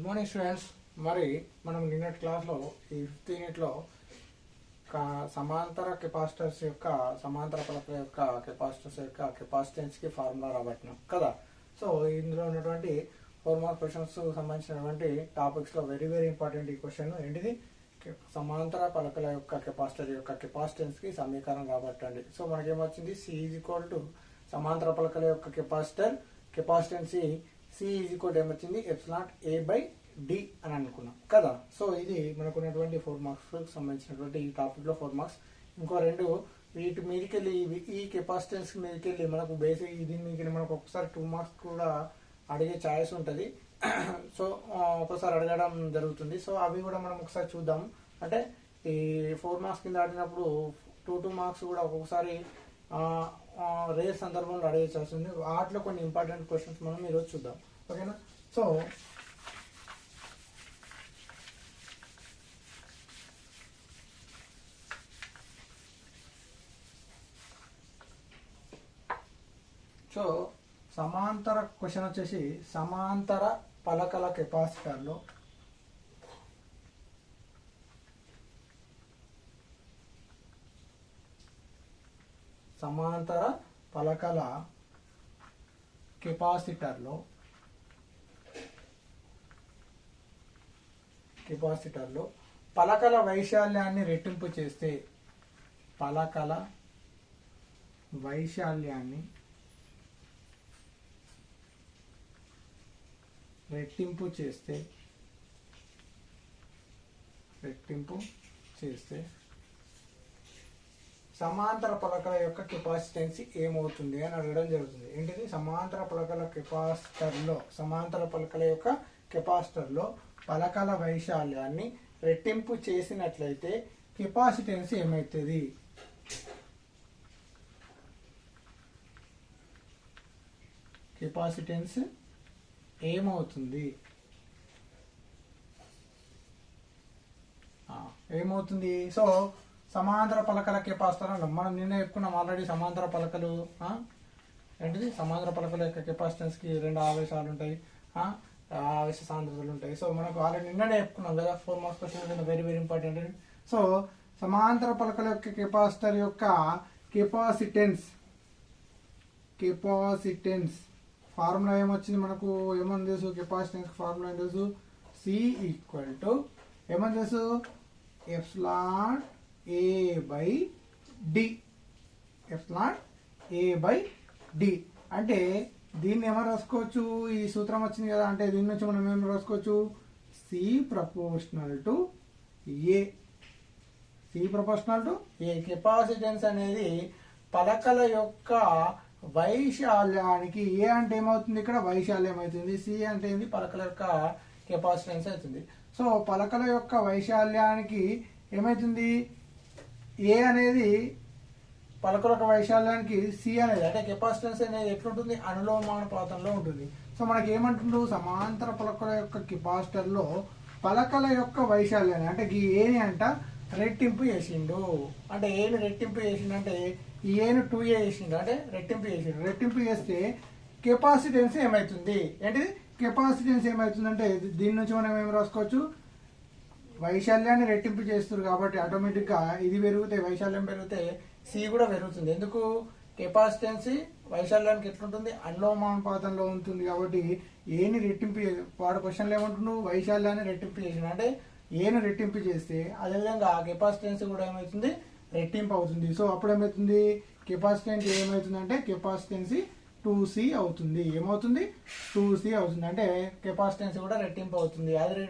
Good morning students. మరి మనం నిన్నటి క్లాస్లో ఈ 5th యూనిట్లో సమాంతర కెపాసిటర్స్ యొక్క సమాంతర పలకల యొక్క కెపాసిటర్స్ యొక్క కెపాసిటెన్స్కి ఫార్ములా రాబట్టినాం కదా. సో ఇందులో ఉన్నటువంటి 4 మార్క్ క్వశ్చన్స్ సంబంధించినటువంటి టాపిక్స్లో వెరీ ఇంపార్టెంట్ ఈ క్వశ్చన్ ఏంటిది, సమాంతర పలకల యొక్క కెపాసిటర్ యొక్క కెపాసిటెన్స్కి సమీకరణం రాబట్టండి. సో మనకేమొచ్చింది, సి ఈజ్ ఈక్వల్ టు సమాంతర పలకల యొక్క కెపాసిటెన్సీ సి ఈజ్ ఈక్వల్ ఏమొచ్చింది, ఎప్సిలాన్ ఏ బై డి అని అనుకున్నాం కదా. సో ఇది మనకు ఉన్నటువంటి 4 మార్క్స్ సంబంధించినటువంటి ఈ టాపిక్లో 4 మార్క్స్. ఇంకో 2 వీటి మీదకి వెళ్ళి ఈ కెపాసిటెన్స్ మీదకి వెళ్ళి మనకు బేసిక్ దీని మీదకి వెళ్ళి మనకు ఒకసారి 2 మార్క్స్ కూడా అడిగే ఛాయిస్ ఉంటుంది. సో ఒకసారి అడగడం జరుగుతుంది. సో అవి కూడా మనం ఒకసారి చూద్దాం. అంటే ఈ 4 మార్క్స్ కింద ఆడినప్పుడు 2 మార్క్స్ కూడా ఒక్కొక్కసారి రేర్ సందర్భంలో అడిగే ఛాన్స్ ఉంది. వాటిలో కొన్ని ఇంపార్టెంట్ క్వశ్చన్స్ మనం ఈరోజు చూద్దాం, ఓకేనా. సో సమాంతర క్వశ్చన్ వచ్చేసి సమాంతర పలకల కెపాసిటర్లో సమాంతర పలకల కెపాసిటర్లో పలకల వైశాల్యాన్ని రెట్టింపు చేస్తే పలకల వైశాల్యాన్ని రెట్టింపు చేస్తే సమాంతర పలకల యొక్క కెపాసిటెన్సీ ఏమవుతుంది అని అడగడం జరుగుతుంది. ఏంటిది, సమాంతర పలకల యొక్క కెపాసిటర్లో పలకల వైశాల్యాన్ని రెట్టింపు చేసినట్లయితే కెపాసిటెన్సీ ఏమవుతుంది. ఏమవుతుంది సో సమాంతర పలకల కెపాసిటర్ అన్నాం. మనం నిన్న చెప్పుకున్నాం ఆల్రెడీ. సమాంతర పలకలు ఏంటిది, సమాంతర పలకల యొక్క కెపాసిటెన్స్కి 2 ఆవేశాలు ఉంటాయి, ఆవేశ సాంద్రతలు ఉంటాయి. సో మనకు ఆల్రెడీ నిన్ననే చెప్పుకున్నాం కదా. 4 marks question very important. So సమాంతర పలకల యొక్క కెపాసిటర్ యొక్క కెపాసిటెన్స్ ఫార్ములా ఏమొచ్చింది మనకు, ఏమని తెలుసు, కెపాసిటెన్స్ ఫార్ములా ఏం తెలుసు, సి ఈక్వల్ టు ఏమని తెలుసు, ఎప్సిలాన్ ఏ బై డి. అంటే దీన్ని ఏమో రాసుకోవచ్చు, ఈ సూత్రం వచ్చింది కదా. అంటే దీని నుంచి మనం ఏం రాసుకోవచ్చు, C proportional to A. Capacitance అనేది పలకల యొక్క వైశాల్యానికి, ఏ అంటే ఏమవుతుంది ఇక్కడ వైశాల్యం అవుతుంది, సి అంటే ఏంది పలకల యొక్క కెపాసిటెన్స్ అవుతుంది. సో పలకల యొక్క వైశాల్యానికి ఏమవుతుంది, ఏ అనేది పలకల యొక్క వైశాల్యానికి సి అనేది అంటే కెపాసిటెన్స్ అనేది ఎట్లుంటుంది, అనులోమానుపాతంలో ఉంటుంది. సో మనకి ఏమంటుండ్రు, సమాంతర పలకల యొక్క కెపాసిటర్లో పలకల యొక్క వైశాల్యాన్ని అంటే ఈ ఏని అంట రెట్టింపు చేసిండు. అంటే ఏని రెట్టింపు చేసిండు అంటే ఈ ఏను 2a చేసిండు, అంటే రెట్టింపు చేస్తే కెపాసిటెన్స్ ఏమవుతుంది, ఏంటిది కెపాసిటెన్స్ ఏమవుతుందంటే దీని నుంచి మనం ఏం రాసుకోవచ్చు, వైశాల్యాన్ని రెట్టింపు చేస్తారు కాబట్టి ఆటోమేటిక్గా ఇది పెరిగితే, వైశాల్యం పెరిగితే సి కూడా పెరుగుతుంది. ఎందుకు, కెపాసిటెన్సీ వైశాల్యానికి ఎట్లుంటుంది, అనులోమానుపాతంలో ఉంటుంది. కాబట్టి ఏని రెట్టింపు, వాడు క్వశ్చన్లో ఏమంటున్నాడు, వైశాల్యాన్ని రెట్టింపు చేసిన అంటే ఏను రెట్టింపు చేస్తే అదేవిధంగా కెపాసిటెన్సీ కూడా ఏమవుతుంది, రెట్టింపు అవుతుంది. సో అప్పుడు ఏమవుతుంది, కెపాసిటెన్స్ ఏమవుతుందంటే కెపాసిటెన్సీ 2c అవుతుంది. ఏమవుతుంది, 2c అవుతుంది. అంటే కెపాసిటెన్స్ కూడా రెట్టింపు అవుతుంది. అది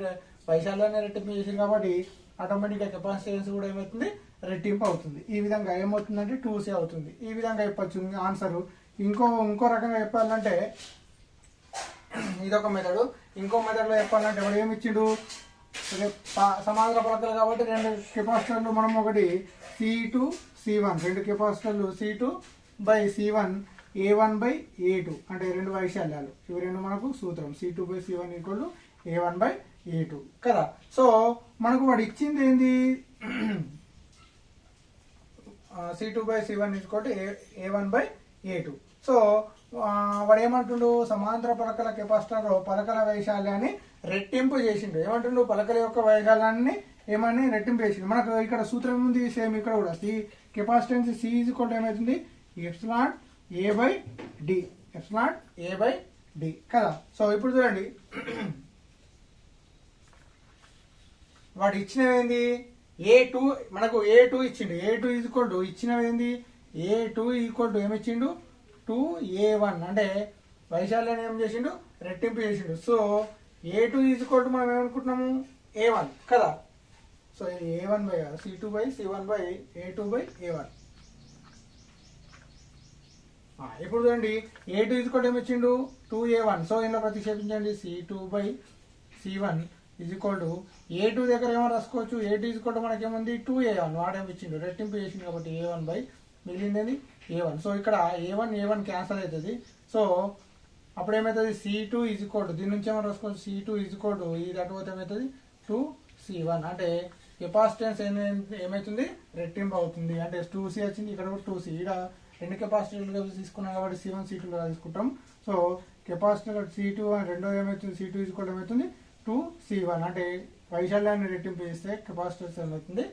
వైశాల్యాన్ని రెట్టింపు చేసింది కాబట్టి ఆటోమేటిక్గా కెపాసిటెన్స్ కూడా ఏమవుతుంది, రెట్టింపు అవుతుంది. ఈ విధంగా ఏమవుతుందంటే 2c అవుతుంది. ఈ విధంగా చెప్పచ్చు ఆన్సర్. ఇంకో రకంగా చెప్పాలంటే ఇదొక మెథడ్. ఇంకో మెథడ్లో చెప్పాలంటే వాడు ఏమి ఇచ్చిండు, సమాంతర పలకలు కాబట్టి 2 కెపాసిటర్లు, మనం ఒకటి C2 C1, 2 కెపాసిటర్లు C2 by C1 A1 by A2 అంటే 2 వైశాల్యాలు. ఇవి 2 మనకు సూత్రం, C2 by C1 equal A1 by A2 కదా. సో మనకు వాడు ఇచ్చింది ఏంది, C2 by C1 equal A1 by A2. So వాడు ఏమంటుండు, సమాంతర పలకల కెపాసిటర్ పలకల వైశాల్యాన్ని రెట్టింపు చేసిండు. ఏమంటుండు, పలకల యొక్క వైశాల్యాన్ని ఏమని రెట్టింపు చేసిండు. మనకు ఇక్కడ సూత్రం ఉంది సేమ్ ఇక్కడ కూడా. C capacitance C is equal to ఏమవుతుంది, epsilon A by D, epsilon A by D కదా. సో ఇప్పుడు చూడండి, వాడు ఇచ్చినవి ఏంది, A2 మనకు A2 ఇచ్చిండు. A2 ఈజ్ ఈక్వల్ టు ఇచ్చినవి ఏంది, A2 ఈక్వల్ టు ఏమిచ్చిండు 2A1, అంటే వైశాల్యాన్ని ఏం చేసిండు, రెట్టింపు చేసిండు. So A2 is equal to మనం ఏమనుకుంటున్నాము A1 కదా. సో ఇది A1 by C2 by C1 by A2 by A1. ఇప్పుడు చూడండి, A2 ఈజ్ ఈక్వల్ టు ఏమిచ్చిండు 2A1. సో ఇందులో ప్రతిక్షేపించండి, C2 by C1 is equal to A2 దగ్గర ఏమో రాసుకోవచ్చు, A2 ఈజ్ ఈక్వల్ టు మనకేముంది 2A1, వాడేమి ఇచ్చిండు రెట్టింపు చేసిండు కాబట్టి A1 బై మిగిలింది A1. సో ఇక్కడ A1 క్యాన్సల్ అవుతుంది. సో అప్పుడు ఏమవుతుంది, C2 ఈజ్ ఈక్వల్ టు దీని నుంచి ఏమో రాసుకోవచ్చు, C2 ఈజ్ ఈక్వల్ టు ఇది అటుపోతే ఏమవుతుంది 2C1, అంటే కెపాసిటెన్స్ ఏమవుతుంది రెట్టింపు అవుతుంది. అంటే 2C వచ్చింది, ఇక్కడ కూడా 2C. ఇక్కడ రెండు కెపాసిటర్లు తీసుకున్నాం కాబట్టి C1 C2 తీసుకుంటాం. సో కెపాసిటర్ C2 రెండోది ఏమవుతుంది, C2 ఈజ్ ఈక్వల్ ఏమవుతుంది 2C1, అంటే వైశాల్యాన్ని రెట్టింపు చేస్తే కెపాసిటెన్స్ ఏమవుతుంది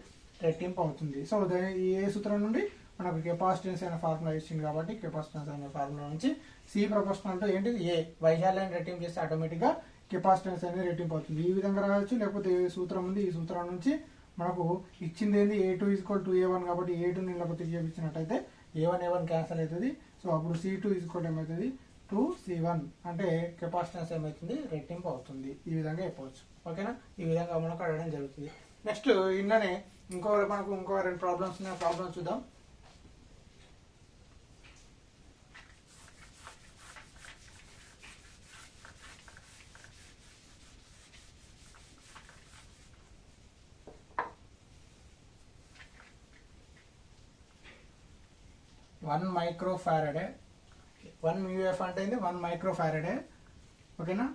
రెట్టింపు అవుతుంది. సో ఈ ఏ సూత్రం నుండి మనకు కెపాసిటెన్స్ అనే ఫార్ములా ఇచ్చింది కాబట్టి కెపాసిటెన్స్ అనే ఫార్ములా నుంచి C ప్రపోర్షనల్ టు ఏంటిది ఏ, వైశాల్యాన్ని రెట్టింపు చేస్తే ఆటోమేటిక్గా కెపాసిటెన్స్ అనేది రెట్టింపు అవుతుంది. ఈ విధంగా రావచ్చు, లేకపోతే ఏ సూత్రం ఉంది, ఈ సూత్రం నుంచి మనకు ఇచ్చింది ఏంది A2 is equal to A1 కాబట్టి A2 ని ప్రతిక్షేపించినట్టయితే A1 క్యాన్సల్ అవుతుంది. సో అప్పుడు C2 ఈజ్ ఈక్వల్ ఏమవుతుంది 2C1, అంటే కెపాసిటెన్స్ ఏమవుతుంది రెట్టింపు అవుతుంది. ఈ విధంగా చెప్పవచ్చు. ఓకేనా, ఈ విధంగా మనకు అడగడం జరుగుతుంది. నెక్స్ట్ ఇన్ననే మనకు ఇంకో రెండు ప్రాబ్లమ్స్ ఉన్నాయి. ప్రాబ్లమ్స్ చూద్దాం. వన్ మైక్రోఫారడే, 1 μF అంటే 1 మైక్రోఫారడే. ఓకేనా,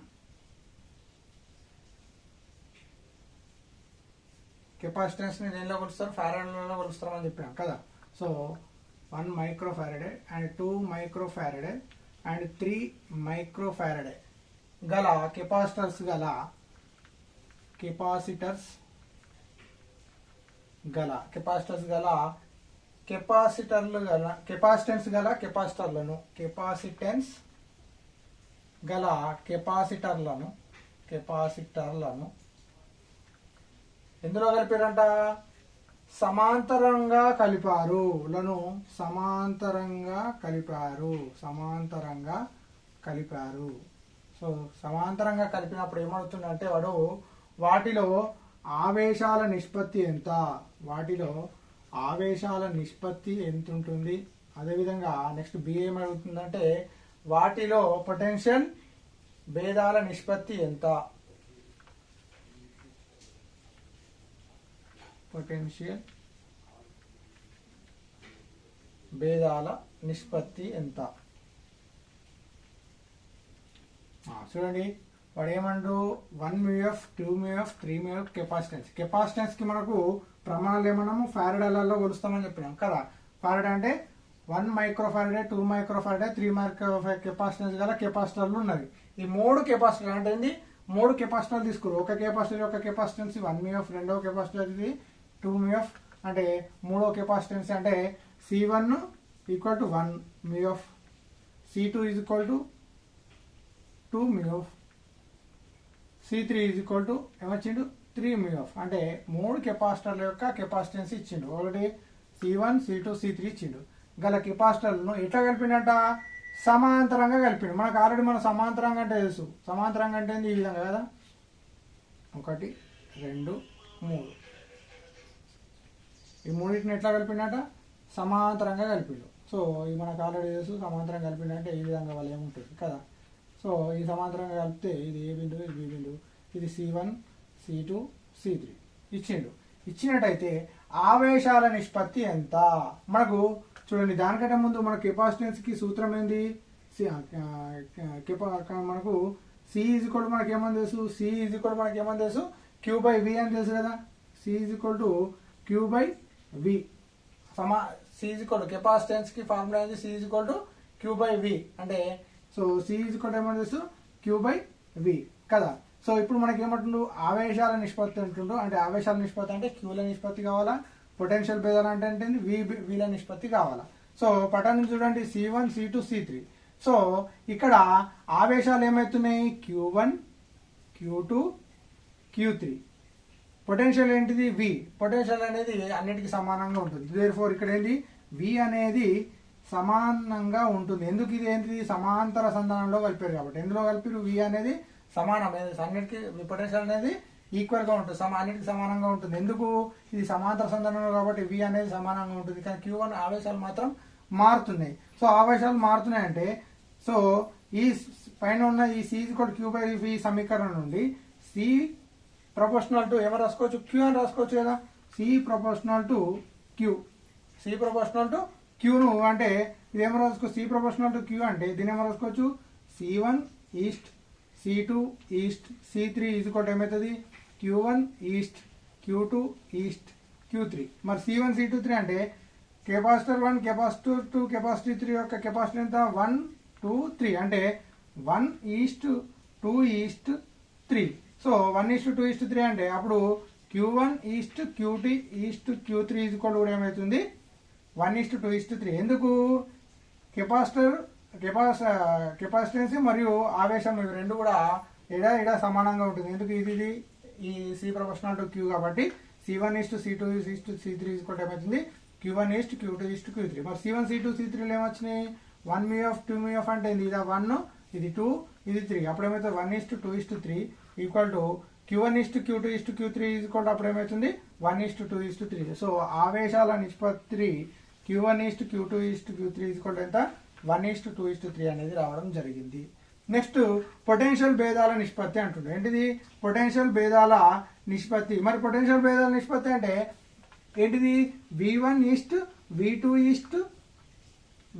కెపాసిటెన్స్ ని దేనిలో కొలుస్తారు, ఫారడ్లలో కొలుస్తారు అని చెప్పాం కదా. సో 1 మైక్రోఫారడే అండ్ 2 మైక్రోఫారడే అండ్ 3 మైక్రోఫారడే గల కెపాసిటెన్స్ గల కెపాసిటెన్స్ గల కెపాసిటర్లను ఎందులో కలిపారంట, సమాంతరంగా కలిపారు. సో సమాంతరంగా కలిపినప్పుడు ఏమవుతుందంటే వాటిలో ఆవేశాల నిష్పత్తి ఎంత, ఎంత ఉంటుంది. అదేవిధంగా నెక్స్ట్ బి ఏమవుతుందంటే వాటిలో పొటెన్షియల్ భేదాల నిష్పత్తి ఎంత, చూడండి వాడు ఏమంటారు 1 μF 2 μF 3 μF కెపాసిటెన్స్ కి మనకు ప్రమాణాలు ఏమన్నాము ఫారడాలలో కొలుస్తామని చెప్పినాం కదా. ఫారడ్ అంటే 1 మైక్రోఫారడే 2 మైక్రోఫారడే 3 మైక్రోఫారడే కెపాసిటెన్స్ గల కెపాసిటర్లు ఉన్నది. ఈ 3 కెపాసిటర్ అంటే 3 కెపాసిటర్లు తీసుకురు. ఒక కెపాసిటర్ యొక్క కెపాసిటెన్స్ 1 μF, రెండవ కెపాసిటర్ 2 μF, అంటే మూడో కెపాసిటెన్స్ అంటే C1 equal to 1 μF, C2 is equal to 2 μF, C3 is equal to ఏమొచ్చిండు 3 μF. అంటే 3 కెపాసిటర్ల యొక్క కెపాసిటెన్స్ ఇచ్చిండు. ఒకటి C1 C2 C3 ఇచ్చిండు. గల కెపాసిటర్లను ఎట్లా కలిపిండట, సమాంతరంగా కలిపిండు. మనకు ఆల్రెడీ మనం సమాంతరంగా అంటే తెలుసు. సమాంతరంగా అంటే ఈ విధంగా కదా, 1 2 3 ఈ మూడింటిని ఎట్లా కలిపిండట, సమాంతరంగా కలిపిండు. సో ఇది మనకు ఆల్రెడీ తెలుసు. సమాంతరంగా కలిపిండంటే ఈ విధంగా వాళ్ళు ఏముంటుంది కదా. సో ఈ సమాంతరంగా కలిపితే ఇది ఏ బిందువు, ఇది బి బిందువు, ఇది C1 C2 C3 ఇచ్చినట్టయితే ఆవేశాల నిష్పత్తి ఎంత మనకు చూడండి. దానికంటే ముందు మన కెపాసిటెన్స్ కి సూత్రం ఏంది, మనకు C ఈజ్ ఈక్వల్ మనకి ఏమని తెలుసు, Q బై V అని తెలుసు కదా. C is equal to Q by V. C is equal capacitance కి ఫార్ములా ఏంది, C is equal to Q Q/V అంటే so C is equal to ఏమని తెలుసు Q/V కదా. సో ఇప్పుడు మనకి ఏమంటుండు ఆవేశాల నిష్పత్తి అంటుండు. అంటే ఆవేశాల నిష్పత్తి అంటే Qల నిష్పత్తి కావాలా, పొటెన్షియల్ భేదాలు అంటే Vల నిష్పత్తి కావాలా. సో పటాన్ని చూడండి C1 C2 C3. సో ఇక్కడ ఆవేశాలు ఏమవుతున్నాయి Q1 Q2 Q3. పొటెన్షియల్ ఏంటిది V. పొటెన్షియల్ అనేది అన్నిటికీ సమానంగా ఉంటుంది. దేర్ఫోర్ ఇక్కడ ఏంటి V అనేది సమానంగా ఉంటుంది. ఎందుకు ఇది ఏంటిది సమాంతర సంధానంలో కలిపారు కాబట్టి. ఎందులో కలిపారు V అనేది సమానం, అన్నిటికీ పొటెన్షియల్ అనేది ఈక్వల్ గా ఉంటుంది, అన్నిటికీ సమానంగా ఉంటుంది. ఎందుకు ఇది సమాంతర సంధానంలో కాబట్టి V అనేది సమానంగా ఉంటుంది. కానీ Q1 ఆవేశాలు మాత్రం మారుతున్నాయి. సో ఆవేశాలు మారుతున్నాయి అంటే సో ఈ పైన ఉన్న ఈ C Q/V సమీకరణం నుండి C ప్రపోర్షనల్ టు ఏమో రాసుకోవచ్చు Q అని రాసుకోవచ్చు కదా. C proportional to Q, C proportional to Qను అంటే ఇదేమో రాసుకోవచ్చు C ప్రపోర్షనల్ టు Q అంటే దీని ఏమో రాసుకోవచ్చు C1 east C2 east C3 is equal to ఏమవుతుంది Q1 east Q2 east Q3. మరి C1 C2 3 అంటే కెపాసిటర్ 1 కెపాసిటర్ 2 కెపాసిటర్ 3 యొక్క కెపాసిటర్ ఎంత 1 2 3 అంటే 1 ఈస్ట్ 2 ఈస్ట్ 3. సో 1:2:3 అంటే అప్పుడు Q1 east Q2 east Q3 is equal to ఏమవుతుంది 1:2:3. ఎందుకు కెపాసిటెన్స్ మరియు ఆవేశం ఇవి రెండు కూడా ఇడ సమానంగా ఉంటుంది. ఎందుకు ఇది ఈ C ప్రపోర్షనల్ టు Q కాబట్టి C1 east C2 east C3 is equal to ఏమవుతుంది Q1 east Q2 east Q3. మరి C1 C2 C3 ఏమొచ్చినాయి 1 2 అంటే ఇది 1 ఇది 2 ఇది 3. అప్పుడు ఏమవుతుంది 1:2:3 equal to Q1 east Q2 east Q3 equal to అప్పుడు ఏమవుతుంది 1:2:3. సో ఆవేశాల నిష్పత్తి Q1 east Q2 east Q3 equal to ఎంత 1:2:3 అనేది రావడం జరిగింది. నెక్స్ట్ పొటెన్షియల్ భేదాల నిష్పత్తి అంటుండే. ఏంటిది పొటెన్షియల్ భేదాల నిష్పత్తి. మరి పొటెన్షియల్ భేదాల నిష్పత్తి అంటే ఏంటిది V1 east V2 east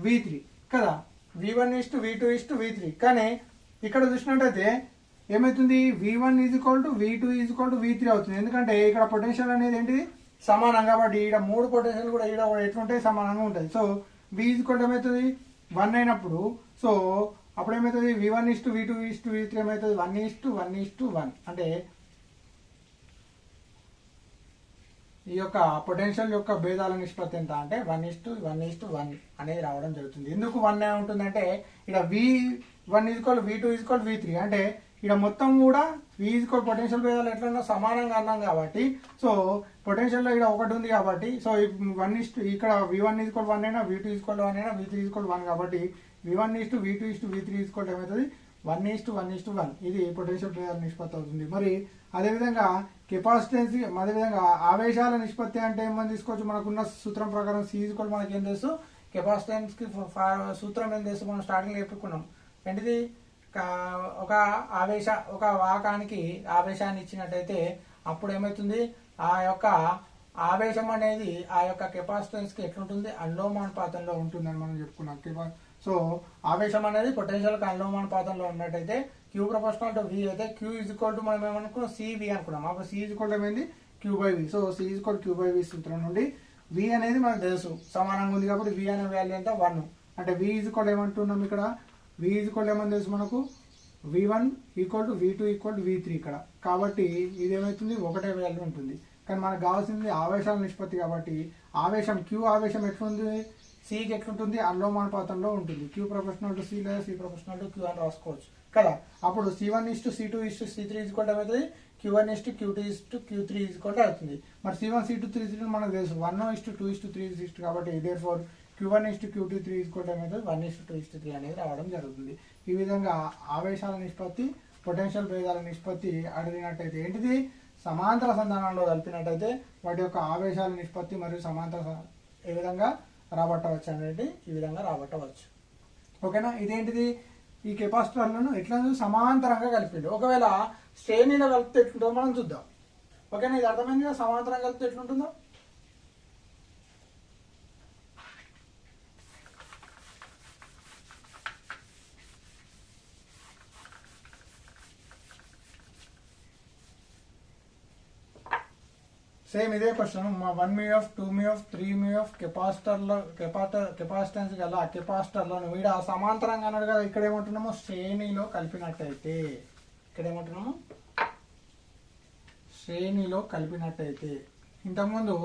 V3 కదా. V1 east V2 east V3. కానీ ఇక్కడ చూసినట్టయితే ఏమవుతుంది V1 is equal to V2 is equal to V3 అవుతుంది. ఎందుకంటే ఇక్కడ పొటెన్షియల్ అనేది ఏంటిది సమానం కాబట్టి ఈడ మూడు పొటెన్షియల్ కూడా ఈడ ఎట్లుంటాయి సమానంగా ఉంటుంది. So V is equal to ఏమవుతుంది 1 అయినప్పుడు సో అప్పుడు ఏమవుతుంది V1 east V2 east V3 ఏమవుతుంది 1:1:1 అంటే ఈ యొక్క పొటెన్షియల్ యొక్క భేదాల నిష్పత్తి ఎంత అంటే 1:1:1 అనేది రావడం జరుగుతుంది. ఎందుకు 1 ఉంటుందంటే ఇక్కడ V1 equal V2 equal V3 అంటే ఇక్కడ మొత్తం కూడా V ఈక్వల్ పొటెన్షియల్ భేదాలు ఎట్లా సమానంగా అన్నాం కాబట్టి సో పొటెన్షియల్లో ఇక్కడ ఒకటి ఉంది కాబట్టి సో 1 ఇక్కడ V1 ఈక్వల్ 1 అయినా V2 ఈక్వల్ 1 అయినా V3 ఈక్వల్ 1 కాబట్టి V1 V2 V3 ఈక్వల్ ఏమవుతుంది 1:1:1. ఇది పొటెన్షియల్ భేదాల నిష్పత్తి అవుతుంది. మరి అదేవిధంగా కెపాసిటెన్స్ అదేవిధంగా ఆవేశాల నిష్పత్తి అంటే ఏమని తీసుకోవచ్చు మనకున్న సూత్రం ప్రకారం C ఈక్వల్ మనకి ఏం తెలుసు కెపాసిటెన్స్ కి సూత్రం ఏం తెలుసు మనం స్టార్టింగ్ చెప్పుకున్నాం. ఏంటిది ఒక వాహకానికి ఆవేశాన్ని ఇచ్చినట్టయితే అప్పుడు ఏమవుతుంది ఆ యొక్క ఆవేశం అనేది ఆ యొక్క కెపాసిటెన్స్ కి ఎట్లుంటుంది అనులోమానుపాతంలో ఉంటుందని మనం చెప్పుకున్నాం. సో ఆవేశం అనేది పొటెన్షియల్ కి అనులోమానుపాతంలో ఉన్నట్టయితే Q ప్రపోర్షనల్ టు V అయితే Q ఈజ్ ఈక్వల్ టు మనం ఏమనుకున్నాం CV అనుకున్నాం. అప్పుడు C ఈజ్ ఈక్వల్ టు ఏమైంది Q/V. So C is equal Q/V సూత్రం నుండి V అనేది మనకు తెలుసు సమానంగా ఉంది కాబట్టి V అనే వాల్యూ ఎంత 1 అంటే V ఈజ్ ఈక్వల్ ఏమంటున్నాం ఇక్కడ V ఈజ్ ఈక్వల్ ఏమని తెలుసు మనకు V1 equal to V2 equal to V3 ఇక్కడ కాబట్టి ఇది ఏమవుతుంది ఒకటే వాల్యూ ఉంటుంది. కానీ మనకు కావాల్సింది ఆవేశాల నిష్పత్తి కాబట్టి ఆవేశం Q ఆవేశం ఎట్లుంది Cకి ఎట్లుంటుంది అనులోమానుపాతంలో ఉంటుంది. Q ప్రపోర్షనల్ టు C లేదా C ప్రపోర్షనల్ టు Q అని రాసుకోవచ్చు కదా. అప్పుడు C1 east C2 east C3 equal అవుతుంది Q1 east Q2 east Q3 equal అవుతుంది. మరి C1 C2 C3 మనకు తెలుసు 1:2:3 ఈస్ట్ కాబట్టి therefore Q1 east Q2 3 equal అవుతుంది 1:2:3 అనేది రావడం జరుగుతుంది. ఈ విధంగా ఆవేశాల నిష్పత్తి పొటెన్షియల్ భేదాల నిష్పత్తి అడిగినట్టయితే ఏంటిది సమాంతర సంధానంలో కలిపినట్టయితే వాటి యొక్క ఆవేశాల నిష్పత్తి మరియు సమాంతర ఏ విధంగా రాబట్టవచ్చు అనేది ఈ విధంగా రాబట్టవచ్చు. ఓకేనా. ఇదేంటిది ఈ కెపాసిటర్లను ఎట్లా సమాంతరంగా కలిపిండు. ఒకవేళ శ్రేణిలో కలిపితే ఎట్లుంటుందో మనం చూద్దాం. ఓకేనా. ఇది అర్థమైంది కదా సమాంతరంగా కలిపితే ఎట్లుంటుందో. సేమ్ ఇదే question 1 MUF 2 MUF 3 MUF capacitance గల కెపాసిటర్లను వీడ సమాంతరంగా అన్నాడు కదా, ఇక్కడ ఏమంటున్నాము శ్రేణిలో కలిపినట్టయితే, ఇక్కడ ఏమంటున్నాము శ్రేణిలో కలిపినట్టయితే, ఇంతకుముందు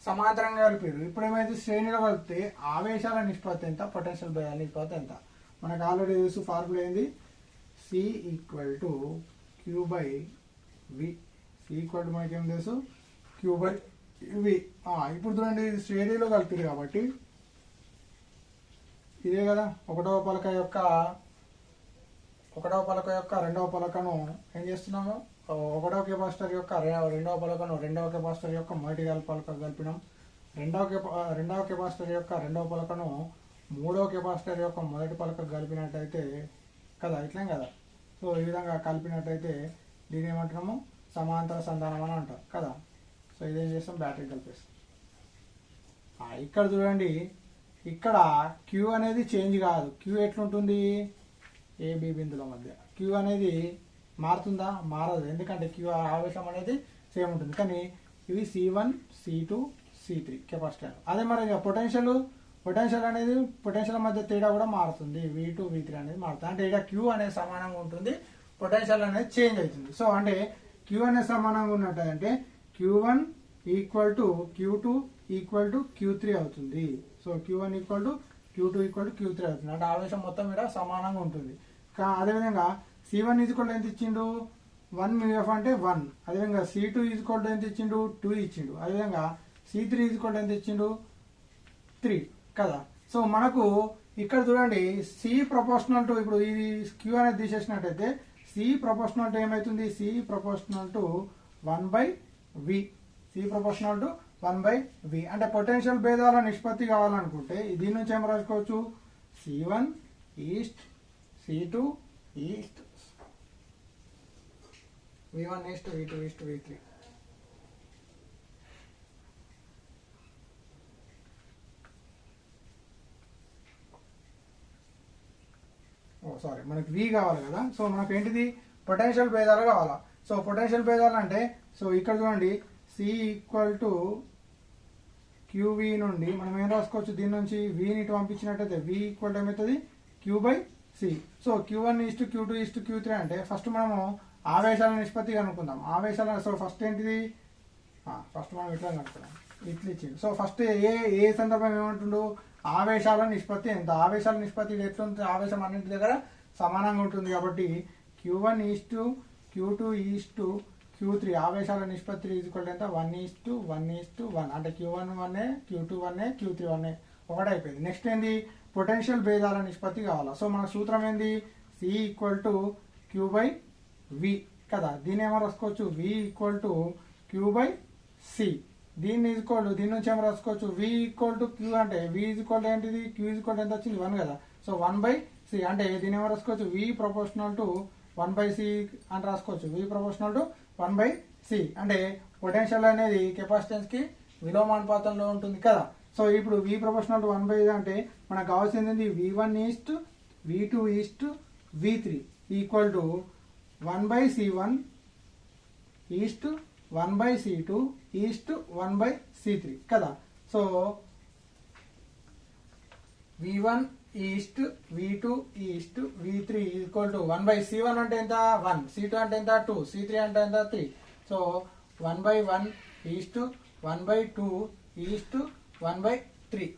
సమాంతరంగా కలిపారు, ఇప్పుడు ఏమైతే శ్రేణిలో కలిపితే ఆవేశాల నిష్పత్తి ఎంత, పొటెన్షియల్ భేదాల నిష్పత్తి ఎంత. మనకు ఆల్రెడీ తెలుసు ఫార్ములా ఏంది, C = Q/V. C = మనకేం తెలుసు Q/V. ఇప్పుడు చూడండి ఇది శ్రేణిలో కలిపారు కాబట్టి ఇదే కదా ఒకటవ పలక యొక్క రెండవ పలకను ఏం చేస్తున్నాము, ఒకటవ కెపాసిటర్ యొక్క రెండవ పలకను రెండవ కెపాసిటర్ యొక్క మొదటి పలక కలిపినాం, రెండవ కెపాసిటర్ యొక్క రెండవ పలకను మూడవ కెపాసిటర్ యొక్క మొదటి పలక కలిపినట్టయితే కదా, ఇట్లేం కదా. సో ఈ విధంగా కలిపినట్టయితే దీని ఏమంటున్నాము సమాంతర సంధానం అని అంటారు కదా. సో ఇదేం చేస్తాం, బ్యాటరీ కలిపేస్తాం. ఇక్కడ చూడండి, ఇక్కడ క్యూ అనేది చేంజ్ కాదు, క్యూ ఎట్లుంటుంది AB బిందుల మధ్య క్యూ అనేది మారుతుందా, మారదు, ఎందుకంటే క్యూ ఆవేశం అనేది సేమ్ ఉంటుంది. కానీ ఇవి C1 C2 C3 కెపాసిటర్. అదే మరి పొటెన్షియల్ అనేది పొటెన్షియల్ మధ్య తేడా కూడా మారుతుంది, V2 V3 అనేది మారుతుంది. అంటే ఇక్కడ క్యూ అనేది సమానంగా ఉంటుంది, పొటెన్షియల్ అనేది చేంజ్ అవుతుంది. సో అంటే క్యూ అనేది సమానంగా ఉన్నట్టంటే Q1 = Q2 = Q3 అవుతుంది. సో Q1 = Q2 = Q3 అవుతుంది. అంటే ఆవేశం మొత్తం ఇక్కడ సమానంగా ఉంటుంది. అదేవిధంగా C1 = ఎంత ఇచ్చిండు, 1 MUF అంటే 1. అదేవిధంగా C2 = ఎంత ఇచ్చిండు, 2 ఇచ్చిండు. అదేవిధంగా C3 = ఎంత ఇచ్చిండు, 3 కదా. సో మనకు ఇక్కడ చూడండి C ప్రపోర్షనల్ టు, ఇప్పుడు ఇది Q అనేది తీసేసినట్టయితే C ప్రపోర్షనల్ టు ఏమవుతుంది, C proportional to 1/V. C proportional to 1/V. అంటే పొటెన్షియల్ భేదాల నిష్పత్తి కావాలనుకుంటే దీని నుంచి ఏం రాసుకోవచ్చు, C1 east C2 east V1 east V2 east V3. Sorry మనకి V కావాలి కదా. సో మనకు ఏంటిది పొటెన్షియల్ భేదాలు కావాలా. సో పొటెన్షియల్ భేదాలు అంటే, సో ఇక్కడ చూడండి C = QV నుండి మనం ఏం రాసుకోవచ్చు, దీని నుంచి Vని ఇటు పంపించినట్టయితే V = ఏమవుతుంది Q/C. So Q1 east Q2 east Q3 అంటే ఫస్ట్ మనము ఆవేశాల నిష్పత్తి కనుక్కుందాం. సో ఫస్ట్ ఏంటిది, ఫస్ట్ మనం ఇట్లా కనుక్కుందాం, ఇట్లా ఇచ్చింది. సో ఫస్ట్ ఏ సందర్భం ఏమంటుండు, ఆవేశాల నిష్పత్తి ఎంత, ఆవేశాల నిష్పత్తి ఎట్లుంటుంది, ఆవేశం అన్నింటి దగ్గర సమానంగా ఉంటుంది కాబట్టి Q1 east Q2 east Q3 ఆవేశాల నిష్పత్తి = ఎంత, 1:1:1. అంటే Q1 1 Q2 1 Q3 1 ఒకటి అయిపోయింది. నెక్స్ట్ ఏంది, పొటెన్షియల్ భేదాల నిష్పత్తి కావాలా. సో మన సూత్రం ఏంది, C = Q/V కదా. దీన్ని ఏమో రాసుకోవచ్చు, V = Q/C. దీని నుంచి ఏమో రాసుకోవచ్చు, V = Q అంటే V ఏంటిది, Q ఎంత వచ్చింది 1 కదా. సో 1/C అంటే దీని ఏమో రాసుకోవచ్చు, V ప్రపోర్షనల్ టు 1/C అని రాసుకోవచ్చు. V ప్రపోర్షనల్ టు 1/C అంటే పొటెన్షియల్ అనేది కెపాసిటెన్స్ కి విలోమానుపాతంలో ఉంటుంది కదా. సో ఇప్పుడు V ప్రపోర్షనల్ టు 1/C అంటే మనకు కావాల్సింది V1 east V2 east V3 = 1/C1 east 1/C2 east 1/C3 కదా. So V1 east V2 east V3 = 1/C1 అంటే ఎంత 1, C2 అంటే ఎంత 2, C3 అంటే ఎంత 3. So 1/1 east 1/2 east 1/3.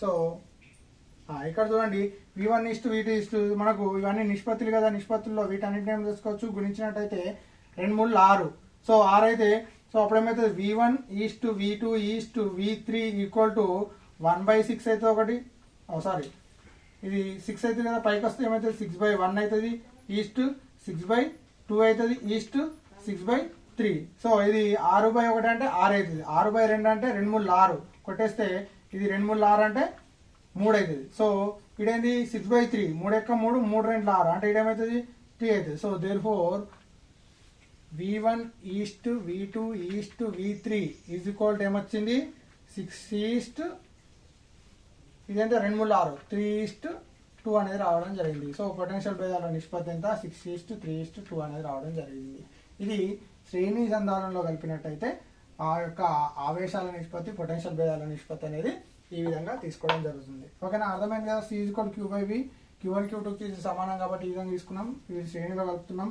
సో ఇక్కడ చూడండి V1 ఈస్ట్ V2 ఈస్ట్ మనకు ఇవన్నీ నిష్పత్తులు కదా. నిష్పత్తుల్లో వీటన్నిటిని ఏం చేసుకోవచ్చు, గుణించినట్టయితే 2 3 6. సో 6 అయితే సో అప్పుడేమవుతుంది, V1 east V2 east V3 = 1/6 అయితే ఒకటి, సారీ ఇది 6 అవుతుంది కదా, పైకి వస్తే ఏమవుతుంది 6/1 అవుతుంది, ఈస్ట్ 6/2 అవుతుంది, ఈస్ట్ 6/3. సో ఇది 6/1 అంటే 6 అవుతుంది, 6/2 అంటే 2 3 6 కొట్టేస్తే ఇది 2 3 6 అంటే 3 అవుతుంది. సో ఇదేంది 6/3, 3 1 3 3 2 6 అంటే ఇదేమవుతుంది 3 అవుతుంది. So therefore V1 east V2 east V3 = ఏమొచ్చింది 6 ఈస్ట్ ఇదంతా 2 3 6 3:2 అనేది రావడం జరిగింది. సో పొటెన్షియల్ భేదాల నిష్పత్తి ఎంత 6:3:2 అనేది రావడం జరిగింది. ఇది శ్రేణి సంధానంలో కలిపినట్టయితే ఆ యొక్క ఆవేశాల నిష్పత్తి, పొటెన్షియల్ భేదాల నిష్పత్తి అనేది ఈ విధంగా తీసుకోవడం జరుగుతుంది. ఓకేనా, అర్థమైంది కదా. C = Q/V, Q1 Q2 సమానం కాబట్టి ఈ విధంగా తీసుకున్నాం, ఇవి శ్రేణిలో కలుపుతున్నాం.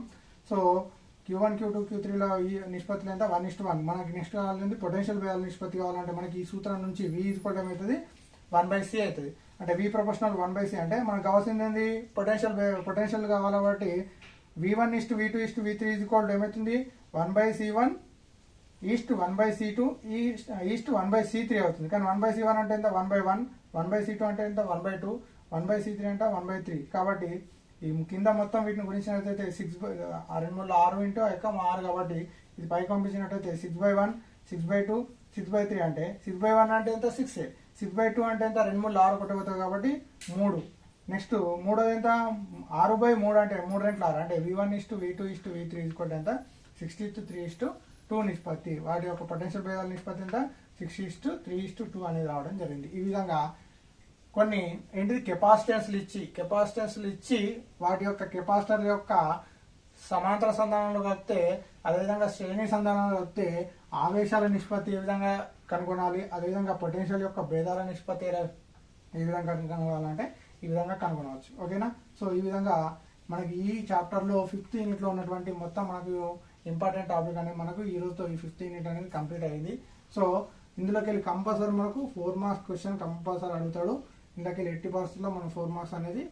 సో Q1 Q2 Q3లో ఈ నిష్పత్తులు ఎంత 1:1. మనకి నెక్స్ట్ కావాలంటే పొటెన్షియల్ భేదాల నిష్పత్తి కావాలంటే మనకి ఈ సూత్రం నుంచి V ఏమవుతుంది 1/C అవుతుంది. అంటే V ప్రపోర్షనల్ 1/C అంటే మనకు కావాల్సింది ఏంది పొటెన్షియల్ కావాలి కాబట్టి V1:V2:V3 ఏమవుతుంది 1/C1 1/C2 1/C3 అవుతుంది. కానీ 1/C1 అంటే ఎంత 1/1, 1/C2 అంటే ఎంత 1/2, 1/C3 అంటే 1/3. కాబట్టి ఈ కింద మొత్తం వీటిని గురించినట్లయితే 6 ఇంటూ 6 కాబట్టి ఇది పైకి పంపించినట్టయితే 6/1, 6/2, 6/3 అంటే 6/1 అంటే ఎంత 6, 6/2 అంటే ఎంత 2 3 6 ఒకటి అవుతుంది కాబట్టి 3. నెక్స్ట్ మూడోది ఎంత 6/3 అంటే 3 రెట్లు 6 అంటే V1:V2:V3 ఎంత 6:3:2 నిష్పత్తి. వాటి యొక్క పొటెన్షియల్ భేదాల నిష్పత్తి ఎంత 6:3:2 అనేది రావడం జరిగింది. ఈ విధంగా కొన్ని ఏంటిది కెపాసిటెన్స్లు ఇచ్చి వాటి యొక్క కెపాసిటర్ల యొక్క సమాంతర సంధానంలో కలిపితే, అదేవిధంగా శ్రేణి సంధానంలో కలిపితే ఆవేశాల నిష్పత్తి ఏ విధంగా కనుగొనాలి, అదేవిధంగా పొటెన్షియల్ యొక్క భేదాల నిష్పత్తి ఏ విధంగా కనుగొనాలంటే ఈ విధంగా కనుగొనవచ్చు. ఓకేనా. సో ఈ విధంగా మనకి ఈ చాప్టర్లో 5th యూనిట్లో ఉన్నటువంటి మొత్తం మనకు ఇంపార్టెంట్ టాపిక్ అనేది మనకు ఈ రోజుతో ఈ 5th యూనిట్ అనేది కంప్లీట్ అయింది. సో ఇందులోకి వెళ్ళి కంపల్సరీ మనకు 4 మార్క్స్ క్వశ్చన్ కంపల్సరీ అడుగుతాడు. ఇందులోకి వెళ్ళి ఎట్టి పరిస్థితుల్లో మనం 4 మార్క్స్ అనేది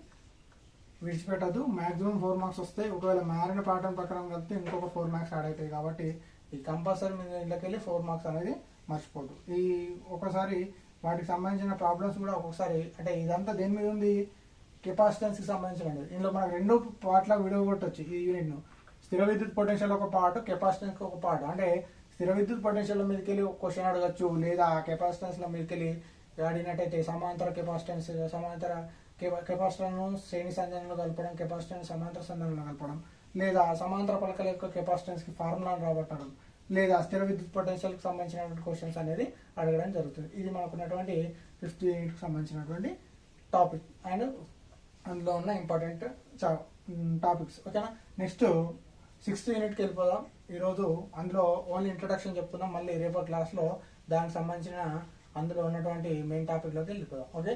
విడిచిపెట్టద్దు. మాక్సిమం 4 మార్క్స్ వస్తాయి. ఒకవేళ మారిన పాఠం ప్రకారం కలిపితే ఇంకొక 4 మార్క్స్ యాడ్ అవుతాయి. కాబట్టి ఈ కంపల్సరీ మీద ఇందులోకి వెళ్ళి 4 మార్క్స్ అనేది మర్చిపోద్దు. ఈ ఒకసారి వాటికి సంబంధించిన ప్రాబ్లమ్స్ కూడా ఒక్కొక్కసారి అంటే ఇదంతా దేని మీద ఉంది కెపాసిటెన్స్కి సంబంధించినది. ఇందులో మనకు 2 పార్ట్ల వీడియో కొట్టచ్చు ఈ యూనిట్ను. స్థిర విద్యుత్ పొటెన్షియల్ ఒక పార్ట్, కెపాసిటెన్స్కి ఒక పార్ట్. అంటే స్థిర విద్యుత్ పొటెన్షియల్ మీదకి వెళ్ళి క్వశ్చన్ అడగచ్చు, లేదా కెపాసిటెన్స్ల మీదకి వెళ్ళి అడిగినట్టయితే సమాంతర కెపాసిటర్ను శ్రేణి సంధానంలో కలపడం, కెపాసిటెన్స్ సమాంతర సంధానంలో కలపడం, లేదా సమాంతర పలకల యొక్క కెపాసిటెన్స్కి ఫార్ములాను రాబట్టడం, లేదా స్థిర విద్యుత్ పొటెన్షియల్కి సంబంధించినటువంటి క్వశ్చన్స్ అనేది అడగడం జరుగుతుంది. ఇది మనకున్నటువంటి 5th యూనిట్కి సంబంధించినటువంటి టాపిక్ అండ్ అందులో ఉన్న ఇంపార్టెంట్ టాపిక్స్. ఓకేనా. నెక్స్ట్ 6th యూనిట్కి వెళ్ళిపోదాం. ఈరోజు అందులో ఓన్లీ ఇంట్రడక్షన్ చెప్తున్నాం. మళ్ళీ రేపటి క్లాస్లో దానికి సంబంధించిన అందులో ఉన్నటువంటి మెయిన్ టాపిక్లోకి వెళ్ళిపోదాం. Okay.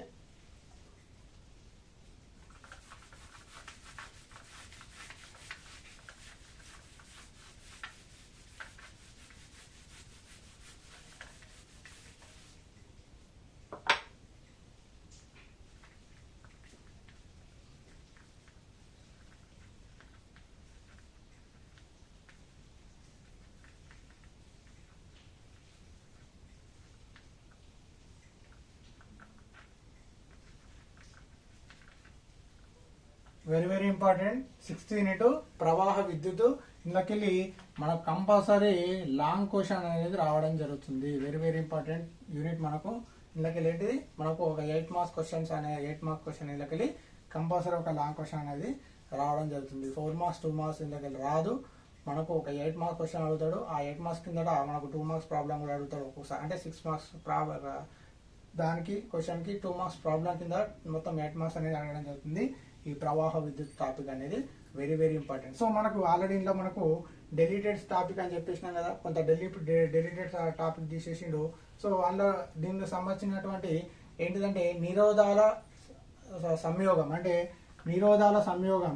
Very important 6th unit ప్రవాహ విద్యుత్. ఇందులోకెళ్ళి మనకు కంపల్సరీ లాంగ్ క్వశ్చన్ అనేది రావడం జరుగుతుంది. Very important unit. మనకు ఇందులోకెళ్ళి ఏంటిది మనకు ఒక 8 మార్క్స్ క్వశ్చన్స్ అనే 8 మార్క్స్ క్వశ్చన్ ఇందులోకెళ్ళి కంపల్సరీ ఒక లాంగ్ క్వశ్చన్ అనేది రావడం జరుగుతుంది. 4 మార్క్స్ 2 మార్క్స్ ఇందులోకెళ్ళి రాదు. మనకు ఒక 8 మార్క్స్ క్వశ్చన్ అడుగుతాడు. ఆ 8 మార్క్స్ కింద మనకు 2 మార్క్స్ ప్రాబ్లం కూడా అడుగుతాడు ఒక్కొక్కసారి. అంటే 6 మార్క్స్ దానికి క్వశ్చన్కి 2 మార్క్స్ ప్రాబ్లం కింద మొత్తం 8 మార్క్స్ అనేది అడగడం జరుగుతుంది. ఈ ప్రవాహ విద్యుత్ టాపిక్ అనేది వెరీ ఇంపార్టెంట్. సో మనకు ఆల్రెడీ ఇంట్లో మనకు డెలిటెడ్ టాపిక్ అని చెప్పేసినాం కదా, కొంత డెలిటెడ్ టాపిక్ తీసేసిండు. సో అందులో దీనికి సంబంధించినటువంటి ఏంటిదంటే నిరోధాల సంయోగం, అంటే నిరోధాల సంయోగం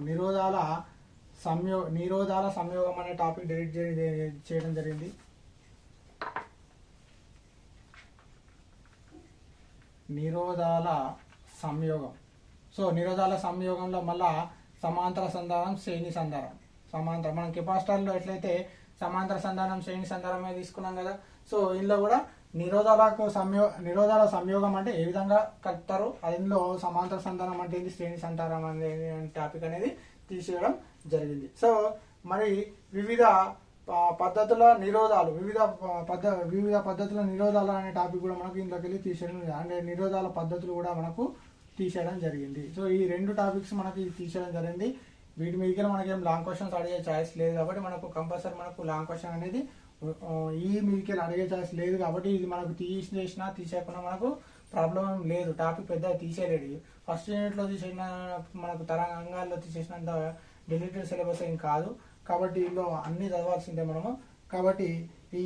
అనే టాపిక్ డెలిట్ చేయడం జరిగింది. నిరోధాల సంయోగం. సో నిరోధాల సంయోగంలో మళ్ళా సమాంతర సంధానం, శ్రేణి సంధానం. సమాంతర మనం కెపాసిటర్లో ఎట్లయితే సమాంతర సంధానం, శ్రేణి సంధానమే తీసుకున్నాం కదా. సో ఇందులో కూడా నిరోధాల సంయోగం అంటే ఏ విధంగా కలుపుతారు, అందులో సమాంతర సంధానం అంటే ఏంటి, శ్రేణి సంధానం అనేది టాపిక్ అనేది తీసేయడం జరిగింది. సో మరి వివిధ పద్ధతుల నిరోధాలు, వివిధ పద్ధతుల నిరోధాలు అనే టాపిక్ కూడా మనకు ఇందులోకి వెళ్ళి తీసేయడం, అంటే నిరోధాల పద్ధతులు కూడా మనకు తీసేయడం జరిగింది. సో ఈ 2 టాపిక్స్ మనకి తీసేయడం జరిగింది. వీటి మీదకి మనకేం లాంగ్ క్వశ్చన్స్ అడిగే ఛాయిస్ లేదు కాబట్టి మనకు కంపల్సరీ మనకు లాంగ్ క్వశ్చన్ అనేది ఈ మీదకి అడిగే ఛాయిస్ లేదు కాబట్టి ఇది మనకు తీసేయకుండా మనకు ప్రాబ్లం ఏం లేదు. టాపిక్ పెద్దగా తీసేయలేదు. ఫస్ట్ యూనిట్లో తీసేసిన మనకు తరంగాల్లో తీసేసినంత డెలిటెడ్ సిలబస్ ఏం కాదు కాబట్టి ఇందులో అన్ని చదవాల్సిందే మనము. కాబట్టి ఈ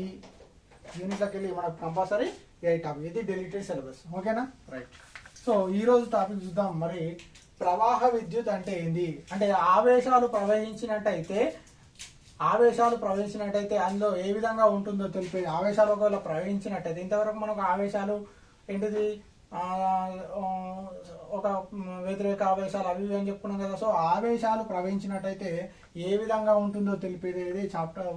యూనిట్లోకి వెళ్ళి మనకు కంపల్సరీ 8 టాపిక్, ఇది డెలిటెడ్ సిలబస్. ఓకేనా, రైట్. సో ఈరోజు టాపిక్ చూద్దాం. మరి ప్రవాహ విద్యుత్ అంటే ఏంది అంటే ఆవేశాలు ప్రవహించినట్టయితే అందులో ఏ విధంగా ఉంటుందో తెలిపేది. ఆవేశాలు ఒకవేళ ప్రవహించినట్టయితే, ఇంతవరకు మనకు ఆవేశాలు ఏంటిది ఒక వ్యతిరేక ఆవేశాలు అవి అని చెప్పుకున్నాం కదా. సో ఆవేశాలు ప్రవహించినట్టయితే ఏ విధంగా ఉంటుందో తెలిపేది చాప్టర్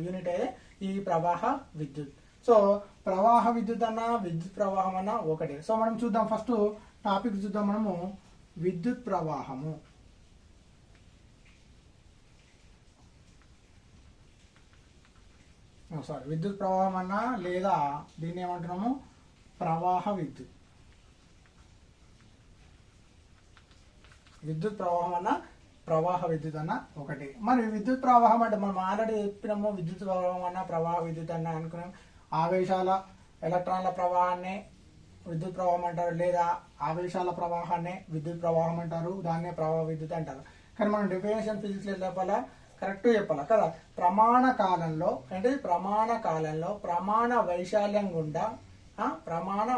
యూనిట్ అయితే ఈ ప్రవాహ విద్యుత్. సో ప్రవాహ విద్యుత్ అన్న విద్యుత్ ప్రవాహం అన్న ఒకటే. సో మనం చూద్దాం, ఫస్ట్ టాపిక్ చూద్దాం మనము. విద్యుత్ ప్రవాహము, విద్యుత్ ప్రవాహం అన్నా లేదా దీన్ని ఏమంటున్నాము ప్రవాహ విద్యుత్. విద్యుత్ ప్రవాహం అన్న ప్రవాహ విద్యుత్ అన్న ఒకటి. మరి విద్యుత్ ప్రవాహం అంటే మనం ఆల్రెడీ చెప్పినాము, విద్యుత్ ప్రవాహం అన్న ప్రవాహ విద్యుత్ అన్న అనుకున్నాం. ఆవేశాల ఎలక్ట్రాన్ల ప్రవాహాన్ని విద్యుత్ ప్రవాహం అంటారు, లేదా ఆవేశాల ప్రవాహాన్ని విద్యుత్ ప్రవాహం అంటారు, దాన్నే ప్రవాహ విద్యుత్ అంటారు. కానీ మనం డెఫినేషన్ ఫిజిక్స్ చెప్పాలా, కరెక్ట్ చెప్పాలా కదా. ప్రమాణ కాలంలో ప్రమాణ వైశాల్యం గుండా ప్రమాణ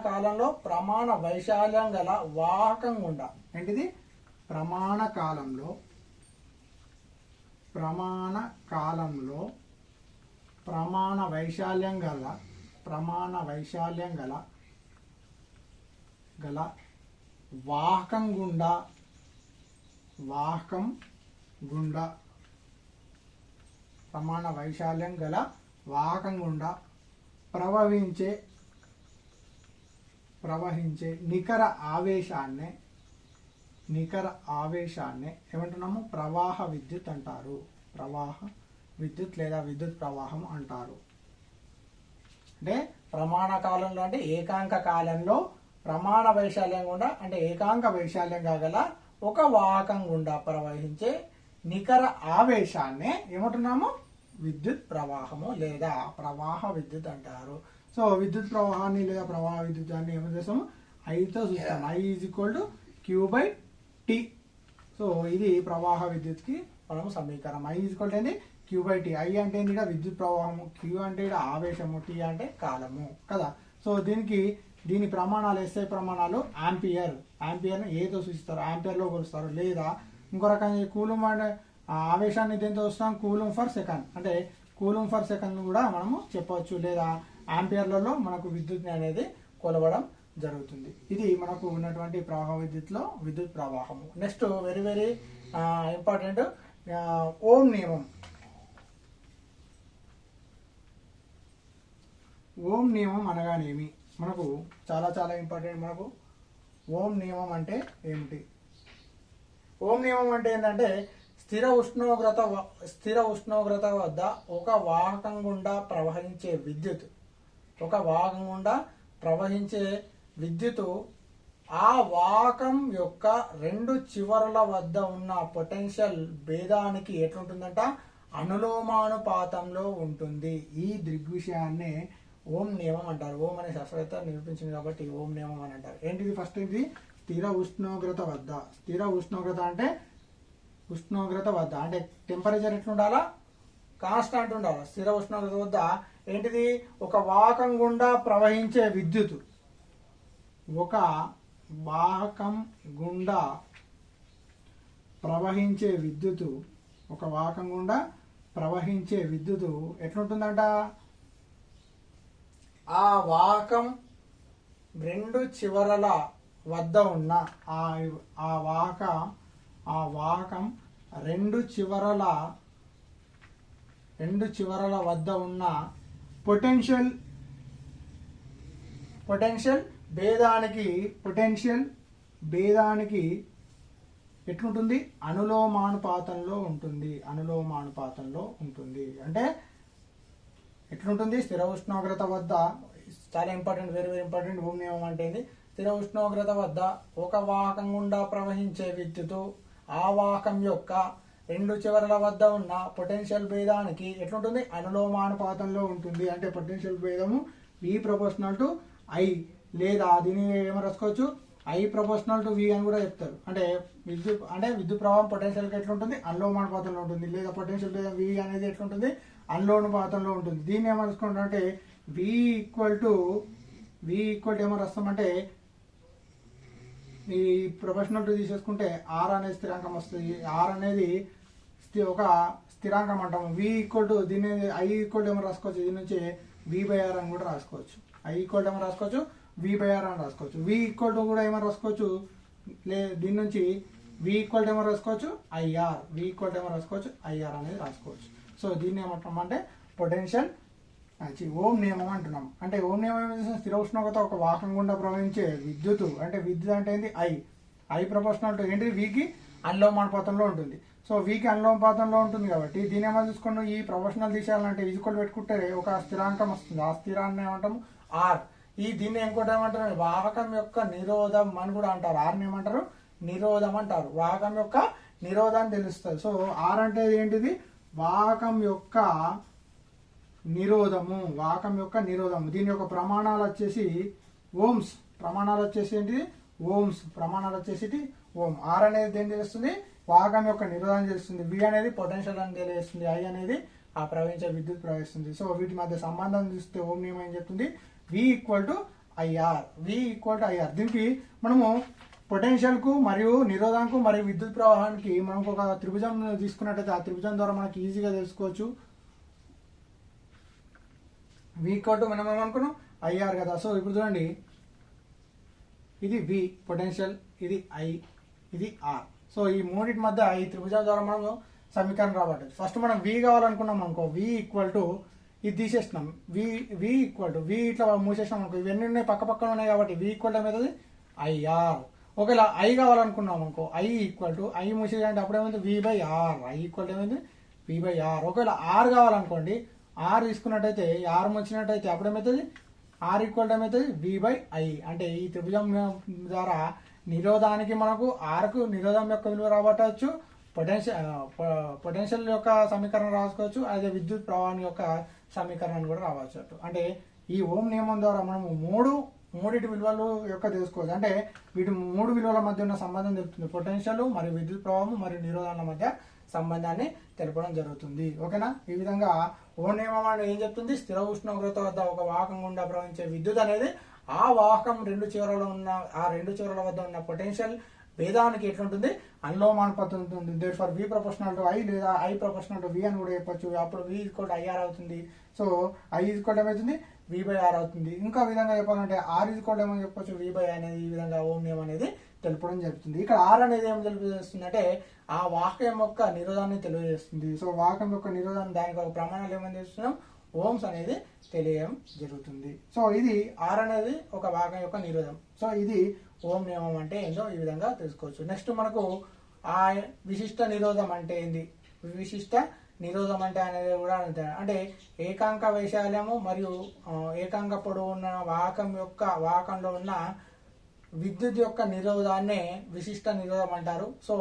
కాలంలో ప్రమాణ వైశాల్యం గల వాహకం గుండా ఏంటిది ప్రమాణ కాలంలో ప్రమాణ వైశాల్యం గల వాహకం గుండా ప్రమాణ వైశాల్యం గల వాహకం గుండా ప్రవహించే నికర ఆవేశాన్నే ఏమంటున్నాము ప్రవాహ విద్యుత్ అంటారు. ప్రవాహ విద్యుత్ లేదా విద్యుత్ ప్రవాహం అంటారు. అంటే ప్రమాణ కాలంలో అంటే ఏకాంక కాలంలో ప్రమాణ వైశాల్యం గుండా అంటే ఏకాంక వైశాల్యం గల ఒక వాహకం గుండా ప్రవహించే నికర ఆవేశాన్నే ఏమంటున్నాము విద్యుత్ ప్రవాహము లేదా ప్రవాహ విద్యుత్ అంటారు. సో విద్యుత్ ప్రవాహాన్ని లేదా ప్రవాహ విద్యుత్తాన్ని ఏమో చేస్తాము ఐతో చూస్తాం. I = Q/T. సో ఇది ప్రవాహ విద్యుత్కి మనము సమీకరణం. I = Q/T. I అంటే ఏంటి విద్యుత్ ప్రవాహము, Q అంటే ఆవేశము, T అంటే కాలము కదా. సో దీని ప్రమాణాలు SI ప్రమాణాలు యాంపియర్ని ఏతో సూచిస్తారు, యాంపియర్లో కొలుస్తారు. లేదా ఇంకో రకంగా కూలుం అంటే ఆవేశాన్ని దేంతో వస్తాం కూలుం ఫర్ సెకండ్, అంటే కూలుం ఫర్ సెకండ్ కూడా మనము చెప్పవచ్చు. లేదా యాంపియర్లలో మనకు విద్యుత్ అనేది కొలవడం జరుగుతుంది. ఇది మనకు ఉన్నటువంటి ప్రవాహ విద్యుత్లో విద్యుత్ ప్రవాహము. నెక్స్ట్ వెరీ వెరీ ఇంపార్టెంట్ ఓం నియమం. ఓం నియమం అనగానేమి మనకు చాలా చాలా ఇంపార్టెంట్. మనకు ఓం నియమం అంటే ఏమిటి? ఓం నియమం అంటే ఏంటంటే స్థిర ఉష్ణోగ్రత వద్ద ఒక వాహకం గుండా ప్రవహించే విద్యుత్ ఆ వాహకం యొక్క రెండు చివరల వద్ద ఉన్న పొటెన్షియల్ భేదానికి ఎట్లుంటుందంట అనులోమానుపాతంలో ఉంటుంది. ఈ దృగ్విషయాన్నే ఓం నియమం అంటారు. ఓం అనే శాస్త్రవేత్త నిరూపించింది కాబట్టి ఓం నియమం అని అంటారు. ఏంటిది ఫస్ట్ ఇది స్థిర ఉష్ణోగ్రత అంటే ఉష్ణోగ్రత వద్ద అంటే టెంపరేచర్ ఎట్లుండాలా కాన్స్టాంట్ ఉండాలి. స్థిర ఉష్ణోగ్రత వద్ద ఏంటిది ఒక వాహకం గుండా ప్రవహించే విద్యుత్, ఒక వాహకం గుండా ప్రవహించే విద్యుత్ ఎట్లుంటుందంట ఆ వాహకం రెండు చివరల వద్ద ఉన్న ఆ వాహకం రెండు చివరల వద్ద ఉన్న పొటెన్షియల్ భేదానికి ఎట్లుంటుంది అనులోమానుపాతంలో ఉంటుంది. అంటే ఎట్లుంటుంది స్థిర ఉష్ణోగ్రత వద్ద చాలా ఇంపార్టెంట్, వెరీ వెరీ ఇంపార్టెంట్. ఓం నియమం అంటే స్థిర ఉష్ణోగ్రత వద్ద ఒక వాహకం గుండా ప్రవహించే విద్యుత్ ఆ వాహకం యొక్క రెండు చివరల వద్ద ఉన్న పొటెన్షియల్ భేదానికి ఎట్లుంటుంది అనులోమానుపాతంలో ఉంటుంది. అంటే పొటెన్షియల్ భేదము V = I, లేదా దీన్ని ఏమో రాసుకోవచ్చు ఐ ప్రపోర్షనల్ టు వి అని కూడా చెప్తారు. అంటే విద్యుత్ ప్రవాహం పొటెన్షియల్కి ఎట్లుంటుంది, అనులోమానుపాతంలో ఉంటుంది, లేదా పొటెన్షియల్ లేదా వి అనేది ఎట్లుంటుంది, అనులోమానుపాతంలో ఉంటుంది. దీన్ని ఏమనుకుంటాం అంటే వి ఈక్వల్ టు ఏమో రాస్తామంటే ఈ ప్రొఫెషనల్ టు తీసేసుకుంటే ఆర్ అనేది స్థిరాంకం వస్తుంది. ఆర్ అనేది ఒక స్థిరాంకం అంటాము. వి ఈక్వల్ టు దీన్ని ఐ ఈక్వల్ టు ఏమో రాసుకోవచ్చు, దీని నుంచి వి బై ఆర్ అని కూడా రాసుకోవచ్చు. ఐ ఈక్వల్ టు ఏమో రాసుకోవచ్చు, వి బై ఆర్ అని రాసుకోవచ్చు. వి ఈక్వల్ టు కూడా ఏమో రాసుకోవచ్చు, దీని నుంచి వి ఈక్వల్ టు ఏమో రాసుకోవచ్చు ఐఆర్, వి ఈక్వల్ టు ఏమో రాసుకోవచ్చు ఐఆర్ అనేది రాసుకోవచ్చు. సో దీన్ని ఏమంటున్నాం అంటే పొటెన్షియల్ ఓం నియమం అంటున్నాం. అంటే ఓం నియమం ఏం చేస్తుంది, స్థిర ఉష్ణోగ్రత ఒక వాహకం గుండా ప్రవహించే విద్యుత్ అంటే ఏంటి ఐ ప్రపోర్షనల్ టు ఏంటి వికి అనులోమానుపాతంలో ఉంటుంది. సో వీకి అనులోమానుపాతంలో ఉంటుంది కాబట్టి దీని ఏమో చూసుకుని ఈ ప్రొఫెషనల్ తీసేయాలంటే ఈక్వల్ పెట్టుకుంటే ఒక స్థిరాంకం వస్తుంది. ఆ స్థిరాన్ని ఏమంటాము ఆర్. దీన్ని ఇంకోటి ఏమంటారు, వాహకం యొక్క నిరోధం అని కూడా అంటారు. ఆర్ని ఏమంటారు, నిరోధం అంటారు. వాహకం యొక్క నిరోధాన్ని తెలుస్తుంది. సో ఆర్ అంటే ఏంటిది, వాహకం యొక్క నిరోధము, దీని యొక్క ప్రమాణాలు వచ్చేసి ఓమ్స్. ప్రమాణాలు వచ్చేసి ఏంటిది ఓమ్స్. ప్రమాణాలు వచ్చేసి ఓం. ఆర్ అనేది దేని తెలుస్తుంది, వాహకం యొక్క నిరోధాన్ని తెలుస్తుంది. వి అనేది పొటెన్షియల్ అని తెలియజేస్తుంది. ఐ అనేది ఆ ప్రవహించే విద్యుత్ ప్రవహిస్తుంది. సో వీటి మధ్య సంబంధం చూస్తే ఓం నియమం ఏం చెప్తుంది, వి ఈక్వల్ టు ఐఆర్. దీనికి మనము పొటెన్షియల్ కు మరియు నిరోధానికి మరియు విద్యుత్ ప్రవాహానికి మనకు ఒక త్రిభుజం తీసుకున్నట్టయితే ఆ త్రిభుజం ద్వారా మనకి ఈజీగా తెలుసుకోవచ్చు. వి ఈక్వల్ టు మనం ఏమనుకున్నాం ఐఆర్ కదా. సో ఇప్పుడు చూడండి, ఇది వి పొటెన్షియల్, ఇది ఐ, ఇది ఆర్. సో ఈ మూడింటి మధ్య ఈ త్రిభుజం ద్వారా మనం సమీకరణం రాబట్టచ్చు. ఫస్ట్ మనం వి కావాలనుకున్నాం అనుకో, వి ఈక్వల్ టు ఇది తీసేస్తున్నాం, వి ఈక్వల్ టు వి ఇట్లా మూసేసినాం అనుకో, ఇవన్నీ ఉన్నాయి పక్క పక్కన ఉన్నాయి కాబట్టి వి ఈక్వల్ ఏమవుతుంది ఐఆర్. ఒకవేళ ఐ కావాలనుకున్నాం అనుకో, ఐ ఈక్వల్ టు ఐ మూసేయాలంటే అప్పుడు ఏమైంది వి బై ఆర్. ఐ ఈక్వల్ ఏమైంది వి బై ఆర్. ఒకవేళ ఆర్ కావాలనుకోండి, ఆర్ తీసుకున్నట్టయితే ఆర్ వచ్చినట్టయితే అప్పుడు ఏమవుతుంది ఆర్ ఈక్వల్ ఏమవుతుంది వి బై ఐ. అంటే ఈ త్రిభుజం ద్వారా నిరోధానికి మనకు ఆర్కు నిరోధం యొక్క విలువ రాబట్టవచ్చు, పొటెన్షియల్ యొక్క సమీకరణం రాసుకోవచ్చు, అదే విద్యుత్ ప్రవాహం యొక్క సమీకరణాన్ని కూడా రావచ్చు. అంటే ఈ ఓం నియమం ద్వారా మనము మూడిటి విలువలు యొక్క తెలుసుకోవచ్చు. అంటే వీటి మూడు విలువల మధ్య ఉన్న సంబంధం తెలుపుతుంది. పొటెన్షియల్ మరియు విద్యుత్ ప్రవాహం మరియు నిరోధాల మధ్య సంబంధాన్ని తెలపడం జరుగుతుంది. ఓకేనా. ఈ విధంగా ఓం నియమం అనేది ఏం చెప్తుంది, స్థిర ఉష్ణోగ్రత వద్ద ఒక వాహకం గుండా ప్రవహించే విద్యుత్ అనేది ఆ వాహకం రెండు చివరల వద్ద ఉన్న పొటెన్షియల్ భేదానికి ఎట్లుంటుంది, అనులోమానుపాతం ఉంటుంది. Therefore V proportional to I లేదా ఐ ప్రపోర్షనల్ టు వి అని కూడా చెప్పొచ్చు. అప్పుడు వి ఈక్వల్ టు ఐఆర్ అవుతుంది. సో ఐ ఈక్వల్ ఏమవుతుంది వి బై ఆర్ అవుతుంది. ఇంకా విధంగా చెప్పాలంటే ఆర్ ఈక్వల్ ఏమని చెప్పొచ్చు వి బై అనేది. ఈ విధంగా ఓం నియమం అనేది తెలుపడం జరుగుతుంది. ఇక్కడ ఆర్ అనేది ఏం తెలియజేస్తుంది అంటే ఆ వాహకం యొక్క నిరోధాన్ని తెలియజేస్తుంది. సో వాహకం యొక్క నిరోధాన్ని దానికి ఒక ప్రమాణాలు ఏమని చేస్తున్నాం, ఓమ్స్ అనేది తెలియడం జరుగుతుంది. సో ఇది ఆర్ అనేది ఒక వాహకం యొక్క నిరోధం. సో ఇది ఓం నియమం అంటే ఏందో ఈ విధంగా తెలుసుకోవచ్చు. నెక్స్ట్ మనకు ఆ విశిష్ట నిరోధం అంటే ఏంది, విశిష్ట నిరోధం అంటే అనేది కూడా అంటే ఏకాంక వైశాల్యము మరియు ఏకాంక పొడవు ఉన్న వాహకంలో ఉన్న విద్యుత్ యొక్క నిరోధాన్నే విశిష్ట నిరోధం అంటారు. సో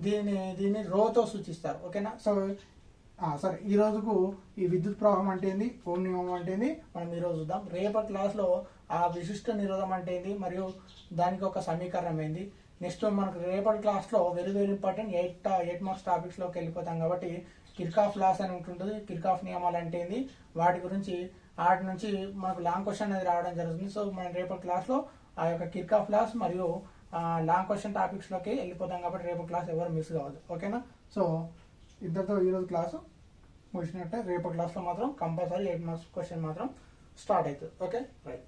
దీన్ని రోతో సూచిస్తారు. ఓకేనా. సో సరే, ఈ రోజుకు ఈ విద్యుత్ ప్రవాహం అంటే ఏంది, ఓం నియమం అంటే ఏంది మనం ఈరోజు చూద్దాం. రేపటి క్లాస్లో ఆ విశిష్ట నిరోధం అంటే ఏంది మరియు దానికి ఒక సమీకరణం ఏంది. నెక్స్ట్ మనకు రేపటి క్లాస్లో వెరీ ఇంపార్టెంట్ 8 మార్క్స్ టాపిక్స్లోకి వెళ్ళిపోతాం కాబట్టి కిర్కాఫ్ లాస్ అని ఉంటుంటుంది. కిర్కాఫ్ నియమాలు అంటే ఏంది, వాటి నుంచి మనకు లాంగ్ క్వశ్చన్ అనేది రావడం జరుగుతుంది. సో మనం రేపటి క్లాస్లో ఆ యొక్క కిర్కాఫ్ లాస్ మరియు లాంగ్ క్వశ్చన్ టాపిక్స్లోకి వెళ్ళిపోతాం కాబట్టి రేపటి క్లాస్ ఎవరు మిస్ కావద్దు. ఓకేనా. సో ఇద్దరితో ఈరోజు క్లాసు ముగిసినట్టే. రేపటి క్లాస్లో మాత్రం కంపల్సరీ 8 మార్క్స్ క్వశ్చన్ మాత్రం స్టార్ట్ అవుతుంది. Okay right.